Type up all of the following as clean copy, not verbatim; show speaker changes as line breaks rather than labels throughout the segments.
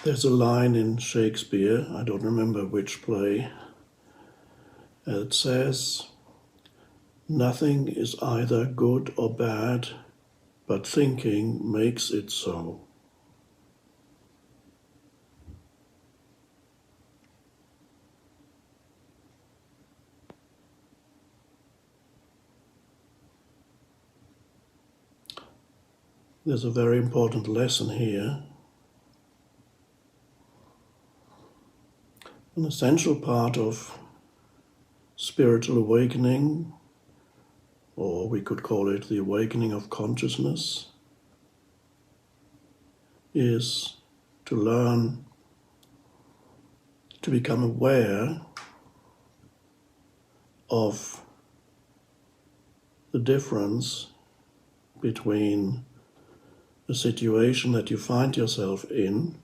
There's a line in Shakespeare, I don't remember which play, it says, "Nothing is either good or bad, but thinking makes it so." There's a very important lesson here. An essential part of spiritual awakening, or we could call it the awakening of consciousness, is to learn to become aware of the difference between the situation that you find yourself in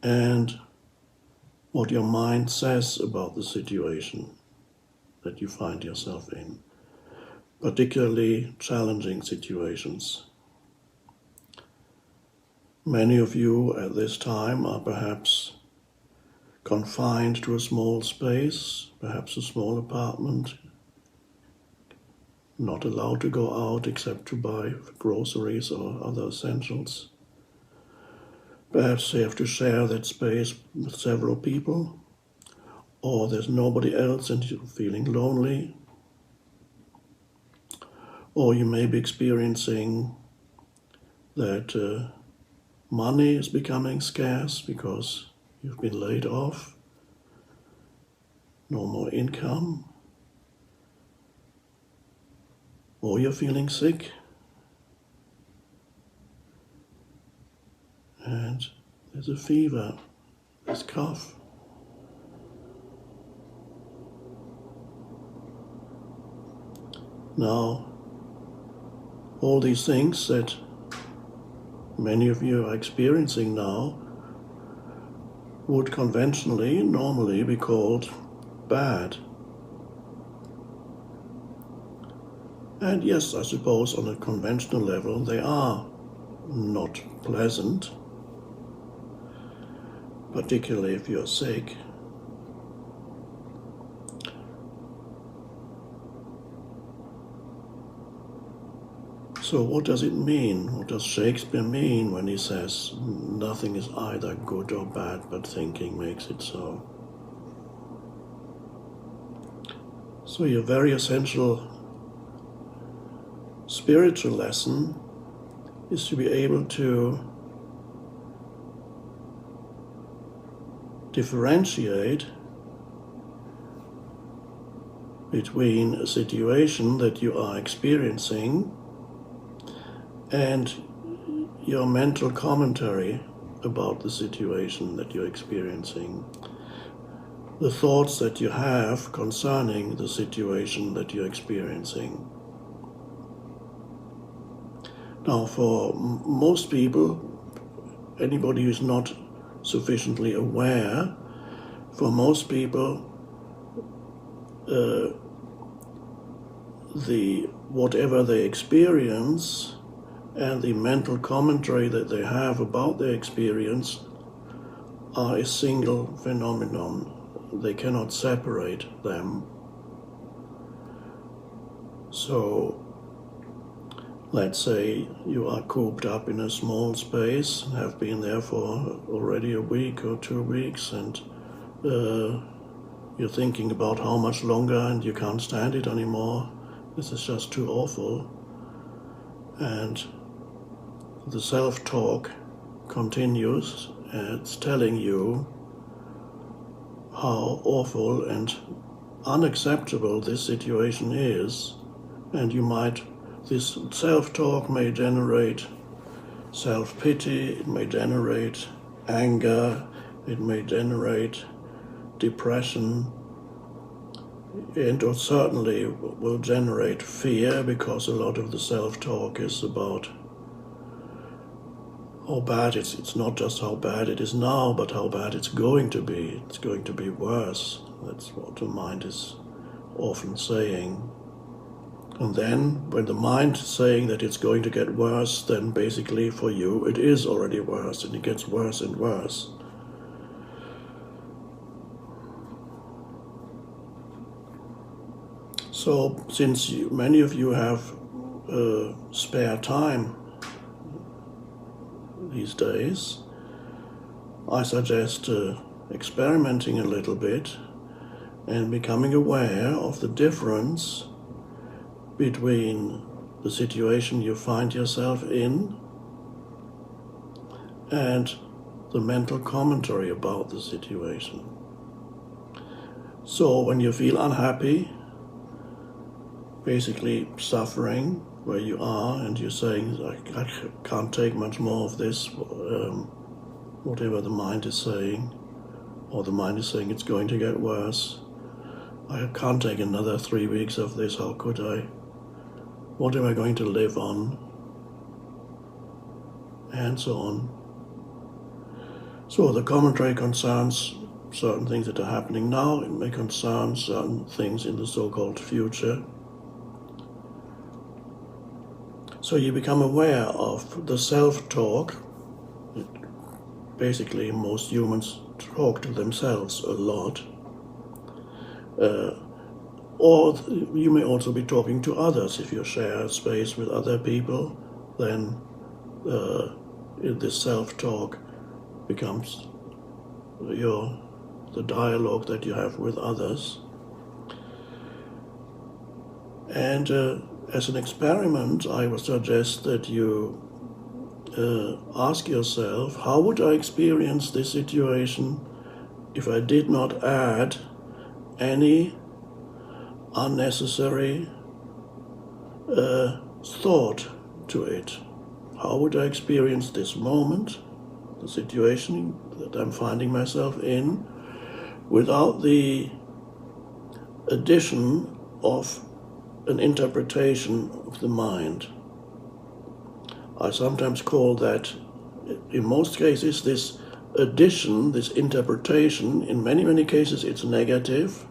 and what your mind says about the situation that you find yourself in, particularly challenging situations. Many of you at this time are perhaps confined to a small space, perhaps a small apartment, not allowed to go out except to buy groceries or other essentials. Perhaps you have to share that space with several people, or there's nobody else and you're feeling lonely. Or you may be experiencing that money is becoming scarce because you've been laid off, no more income. Or you're feeling sick, and there's a fever, there's cough. Now, all these things that many of you are experiencing now would conventionally, normally be called bad. And yes, I suppose on a conventional level they are not pleasant, particularly if you're sick. So what does it mean? What does Shakespeare mean when he says, "Nothing is either good or bad, but thinking makes it so"? So your very essential spiritual lesson is to be able to differentiate between a situation that you are experiencing and your mental commentary about the situation that you're experiencing, the thoughts that you have concerning the situation that you're experiencing. Now, for most people, anybody who's not sufficiently aware, for most people, whatever they experience and the mental commentary that they have about their experience are a single phenomenon. They cannot separate them. So, let's say you are cooped up in a small space, have been there for already a week or 2 weeks, and you're thinking about how much longer and you can't stand it anymore. This is just too awful. And the self-talk continues, and it's telling you how awful and unacceptable this situation is, and this self-talk may generate self-pity, it may generate anger, it may generate depression, and it certainly will generate fear, because a lot of the self-talk is about how bad it's not just how bad it is now, but how bad it's going to be. It's going to be worse. That's what the mind is often saying. And then when the mind is saying that it's going to get worse, then basically for you it is already worse, and it gets worse and worse. So since many of you have spare time these days, I suggest experimenting a little bit and becoming aware of the difference between the situation you find yourself in and the mental commentary about the situation. So when you feel unhappy, basically suffering where you are, and you're saying, I can't take much more of this, whatever the mind is saying, or the mind is saying it's going to get worse. I can't take another 3 weeks of this, how could I? What am I going to live on? And so on. So the commentary concerns certain things that are happening now. It may concern certain things in the so-called future. So you become aware of the self-talk. Basically, most humans talk to themselves a lot. Or you may also be talking to others. If you share space with other people, then this self-talk becomes the dialogue that you have with others. And as an experiment, I would suggest that you ask yourself, how would I experience this situation if I did not add any unnecessary thought to it? How would I experience this moment, the situation that I'm finding myself in, without the addition of an interpretation of the mind? I sometimes call that, in most cases, this addition, this interpretation, in many cases it's negative.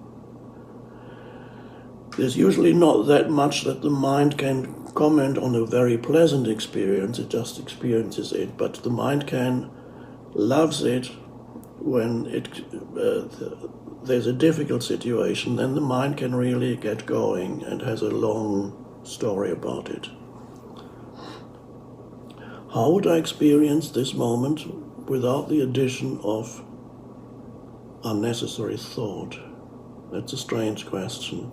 There's usually not that much that the mind can comment on a very pleasant experience, it just experiences it, but the mind loves it when there's a difficult situation, then the mind can really get going and has a long story about it. How would I experience this moment without the addition of unnecessary thought? That's a strange question.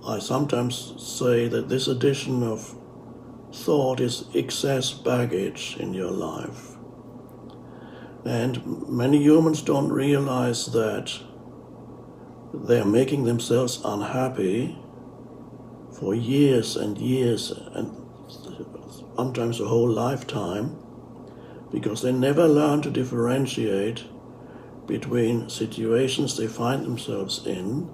I sometimes say that this addition of thought is excess baggage in your life. And many humans don't realize that they're making themselves unhappy for years and years, and sometimes a whole lifetime, because they never learn to differentiate between situations they find themselves in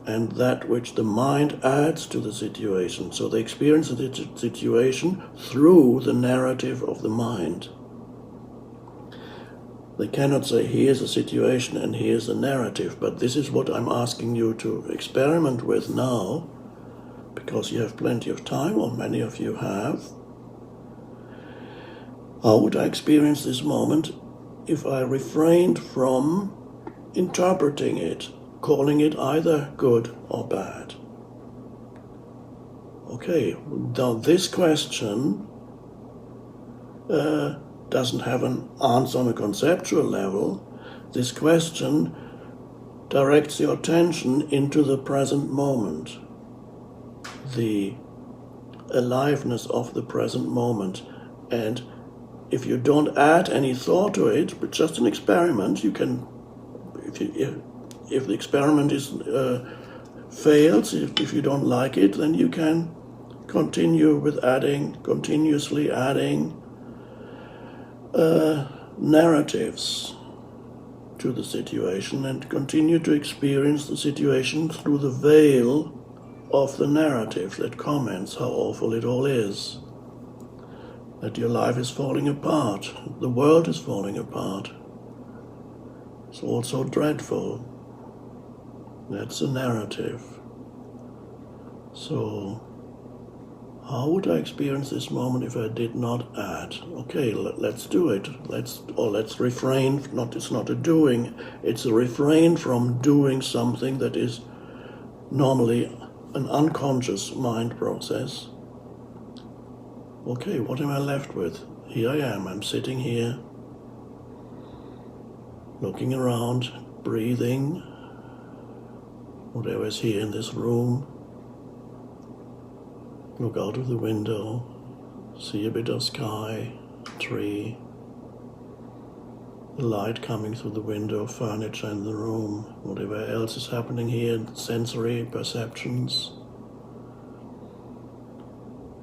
and that which the mind adds to the situation. So they experience the situation through the narrative of the mind. They cannot say, here's a situation and here's a narrative, but this is what I'm asking you to experiment with now, because you have plenty of time, or many of you have. How would I experience this moment if I refrained from interpreting it, calling it either good or bad? Okay, now this question doesn't have an answer on a conceptual level. This question directs your attention into the present moment, the aliveness of the present moment. And if you don't add any thought to it, but just an experiment, you can, if the experiment fails, if you don't like it, then you can continue with continuously adding narratives to the situation, and continue to experience the situation through the veil of the narrative that comments how awful it all is, that your life is falling apart, the world is falling apart, it's all so dreadful. That's a narrative. So, how would I experience this moment if I did not add? Okay, let's do it. Let's refrain. It's not a doing. It's a refrain from doing something that is normally an unconscious mind process. Okay, what am I left with? Here I am. I'm sitting here, looking around, breathing, whatever is here in this room. Look out of the window, see a bit of sky, tree, the light coming through the window, furniture in the room, whatever else is happening here, sensory perceptions.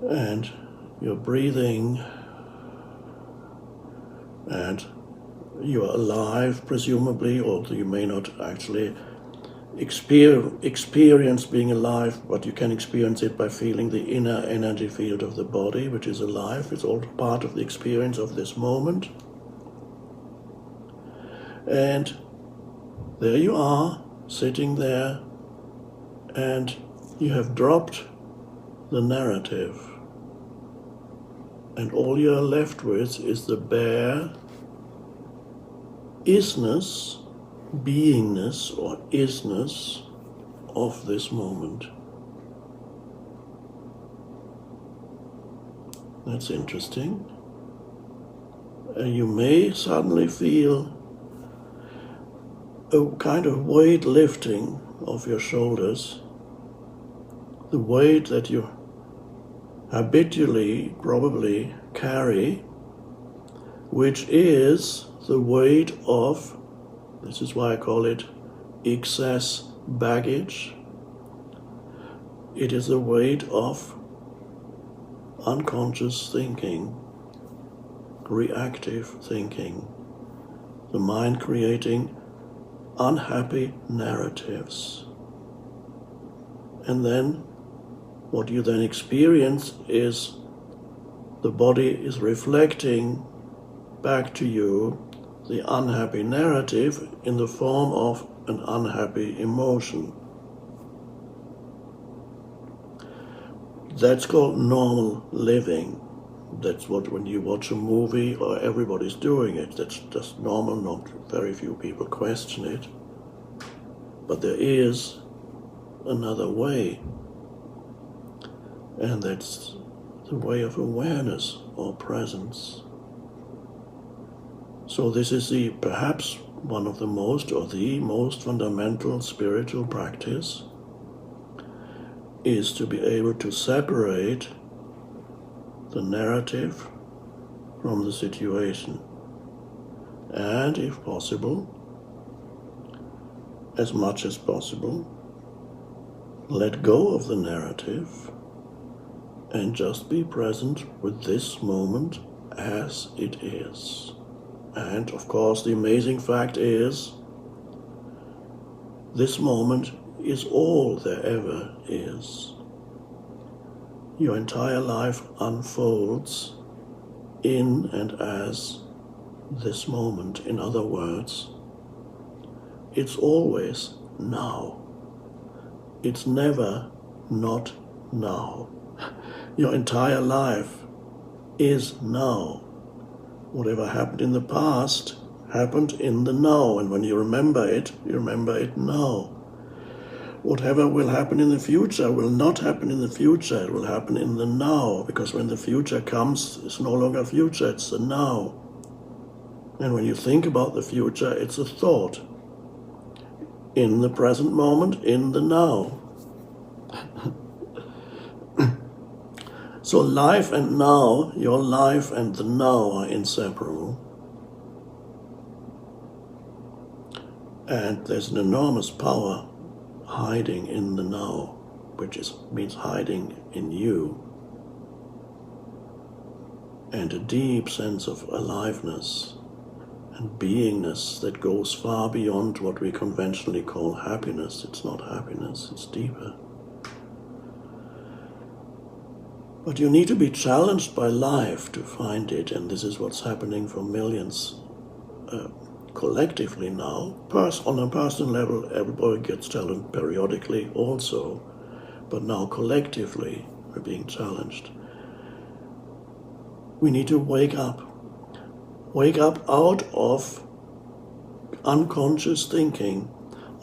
And you're breathing, and you are alive, presumably, although you may not actually experience being alive, but you can experience it by feeling the inner energy field of the body, which is alive. It's all part of the experience of this moment. And there you are, sitting there, and you have dropped the narrative. And all you're left with is the bare isness, beingness or isness of this moment. That's interesting. You may suddenly feel a kind of weight lifting of your shoulders, the weight that you habitually probably carry, which is the weight of, this is why I call it excess baggage. It is the weight of unconscious thinking, reactive thinking, the mind creating unhappy narratives. And then what you then experience is the body is reflecting back to you the unhappy narrative in the form of an unhappy emotion. That's called normal living. That's what, when you watch a movie, or everybody's doing it, that's just normal, not very few people question it. But there is another way, and that's the way of awareness or presence. So this is perhaps one of the most, or the most fundamental spiritual practice, is to be able to separate the narrative from the situation. And if possible, as much as possible, let go of the narrative and just be present with this moment as it is. And of course, the amazing fact is, this moment is all there ever is. Your entire life unfolds in and as this moment. In other words, it's always now. It's never not now. Your entire life is now. Whatever happened in the past happened in the now, and when you remember it now. Whatever will happen in the future will not happen in the future, it will happen in the now, because when the future comes, it's no longer future, it's the now. And when you think about the future, it's a thought. In the present moment, in the now. So life and now, your life and the now are inseparable. And there's an enormous power hiding in the now, which means hiding in you. And a deep sense of aliveness and beingness that goes far beyond what we conventionally call happiness. It's not happiness, it's deeper. But you need to be challenged by life to find it, and this is what's happening for millions. collectively now, on a personal level, everybody gets challenged periodically also, but now collectively we're being challenged. We need to wake up out of unconscious thinking,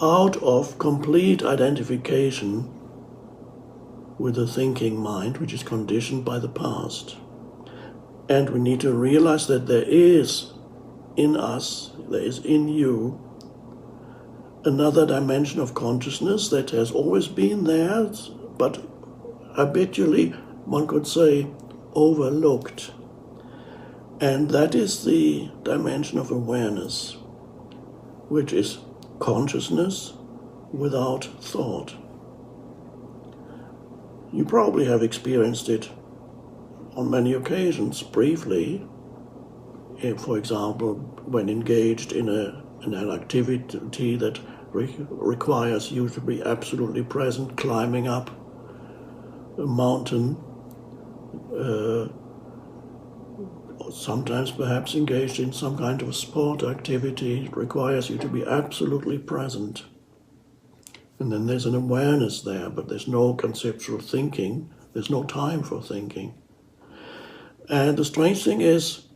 out of complete identification with the thinking mind, which is conditioned by the past. And we need to realize that there is in us, there is in you, another dimension of consciousness that has always been there, but habitually, one could say, overlooked. And that is the dimension of awareness, which is consciousness without thought. You probably have experienced it on many occasions, briefly. For example, when engaged in an activity that requires you to be absolutely present, climbing up a mountain, sometimes perhaps engaged in some kind of sport activity, it requires you to be absolutely present. And then there's an awareness there, but there's no conceptual thinking, there's no time for thinking. And the strange thing is,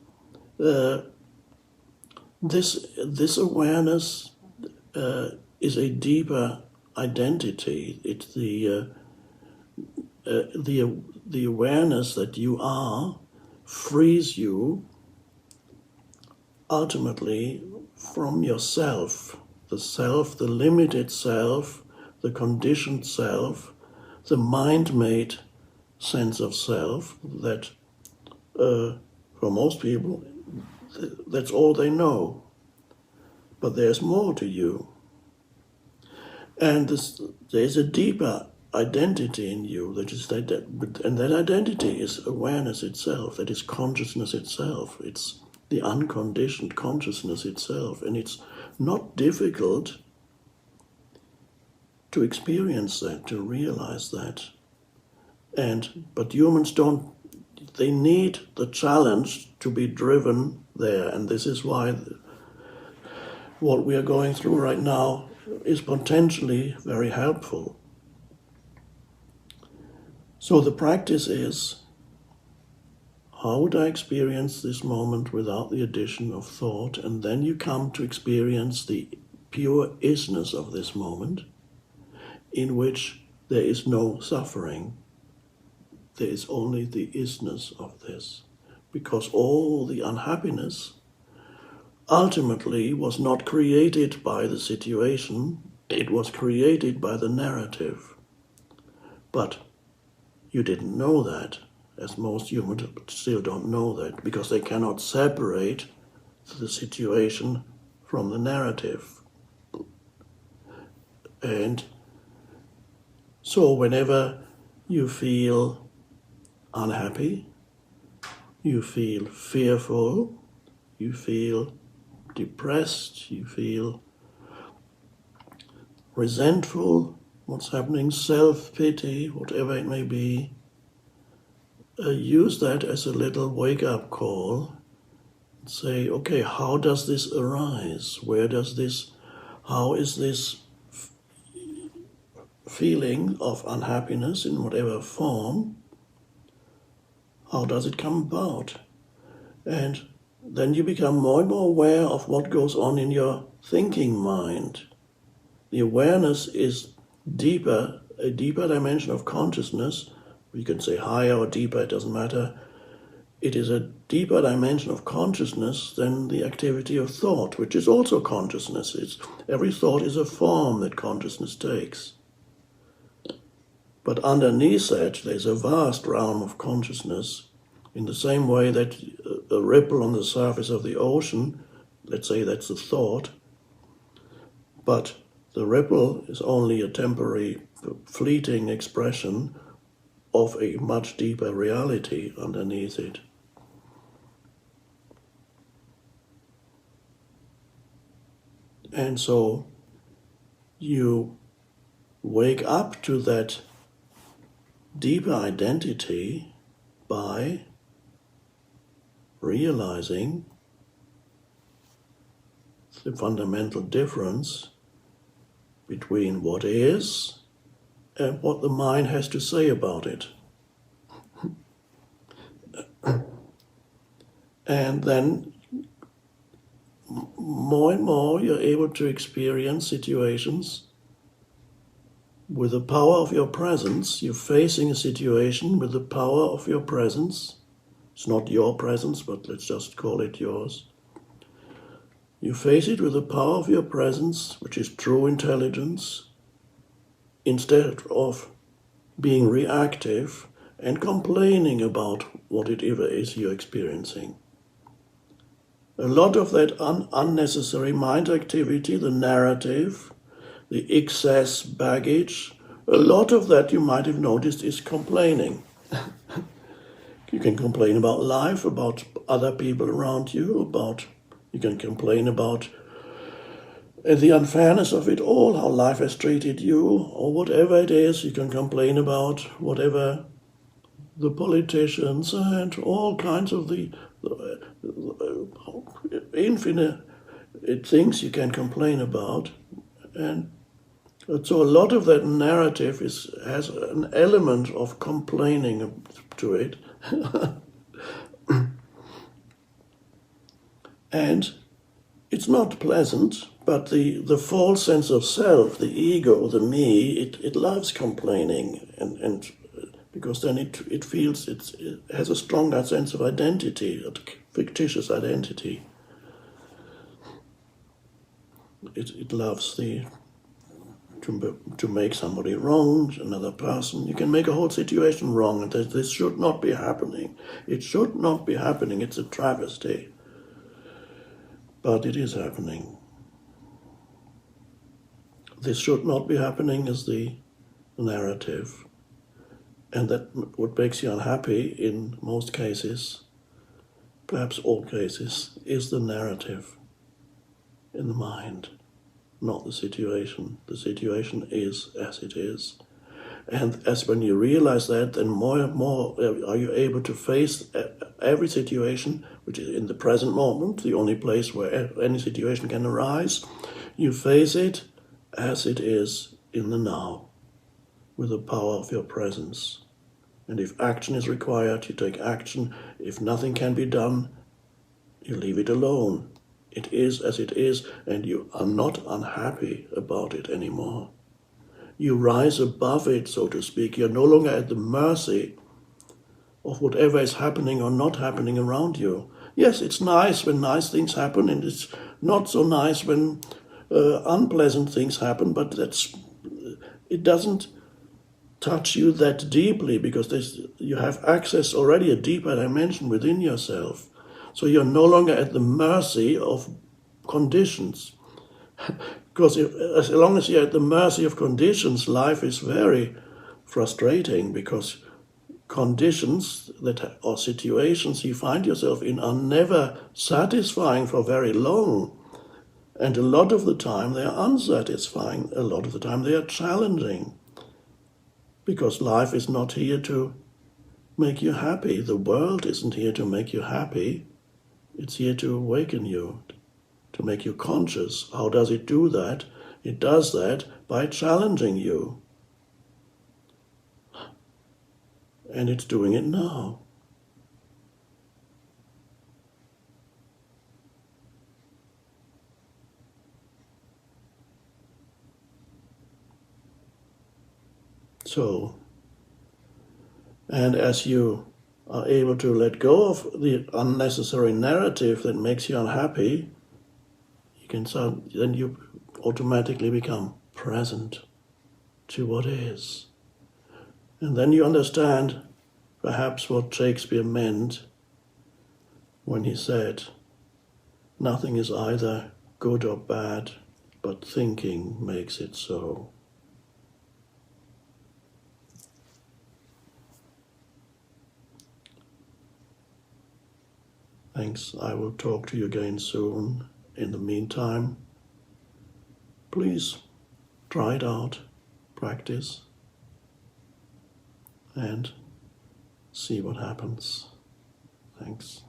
this awareness is a deeper identity. It's the awareness that you are frees you ultimately from yourself, the limited self, the conditioned self, the mind-made sense of self that for most people, that's all they know. But there's more to you. And there's a deeper identity in you, and that identity is awareness itself, that is consciousness itself. It's the unconditioned consciousness itself. And it's not difficult to experience that, to realize that. But humans they need the challenge to be driven there, and this is why what we are going through right now is potentially very helpful. So the practice is, how would I experience this moment without the addition of thought? And then you come to experience the pure isness of this moment, in which there is no suffering. There is only the isness of this, because all the unhappiness ultimately was not created by the situation, it was created by the narrative. But you didn't know that, as most humans still don't know that, because they cannot separate the situation from the narrative. And so whenever you feel unhappy, you feel fearful, you feel depressed, you feel resentful, what's happening, self-pity, whatever it may be, use that as a little wake-up call. Say, okay, how does this arise? How is this feeling of unhappiness in whatever form, how does it come about? And then you become more and more aware of what goes on in your thinking mind. The awareness is deeper, a deeper dimension of consciousness. You can say higher or deeper, it doesn't matter. It is a deeper dimension of consciousness than the activity of thought, which is also consciousness. Every thought is a form that consciousness takes. But underneath that, there's a vast realm of consciousness, in the same way that a ripple on the surface of the ocean, let's say that's a thought, but the ripple is only a temporary, fleeting expression of a much deeper reality underneath it. And so you wake up to that deeper identity by realizing the fundamental difference between what is and what the mind has to say about it. And then more and more you're able to experience situations with the power of your presence. You're facing a situation with the power of your presence. It's not your presence, but let's just call it yours. You face it with the power of your presence, which is true intelligence, instead of being reactive and complaining about what it ever is you're experiencing. A lot of that unnecessary mind activity, the narrative, the excess baggage, a lot of that you might have noticed is complaining. You can complain about life, about other people around you, you can complain about the unfairness of it all, how life has treated you, or whatever it is. You can complain about whatever the politicians and all kinds of the infinite things you can complain about. And so a lot of that narrative has an element of complaining to it. And it's not pleasant, but the false sense of self, the ego, the me, it loves complaining, and because then it feels it has a stronger sense of identity, a fictitious identity. It loves to make somebody wrong, another person. You can make a whole situation wrong, and this should not be happening. It should not be happening. It's a travesty. But it is happening. This should not be happening is the narrative. And that what makes you unhappy in most cases, perhaps all cases, is the narrative in the mind, not the situation. The situation is as it is. And as when you realize that, then more and more are you able to face every situation, which is in the present moment, the only place where any situation can arise. You face it as it is in the now, with the power of your presence. And if action is required, you take action. If nothing can be done, you leave it alone. It is as it is, and you are not unhappy about it anymore. You rise above it, so to speak. You're no longer at the mercy of whatever is happening or not happening around you. Yes, it's nice when nice things happen, and it's not so nice when unpleasant things happen, but it doesn't touch you that deeply, because you have access already, a deeper dimension within yourself. So you're no longer at the mercy of conditions. Because as long as you're at the mercy of conditions, life is very frustrating, because conditions or situations you find yourself in are never satisfying for very long. And a lot of the time they are unsatisfying. A lot of the time they are challenging. Because life is not here to make you happy. The world isn't here to make you happy. It's here to awaken you, to make you conscious. How does it do that? It does that by challenging you. And it's doing it now. So, and as you are able to let go of the unnecessary narrative that makes you unhappy, then you automatically become present to what is. And then you understand perhaps what Shakespeare meant when he said, nothing is either good or bad, but thinking makes it so. Thanks. I will talk to you again soon. In the meantime, please try it out, practice, and see what happens. Thanks.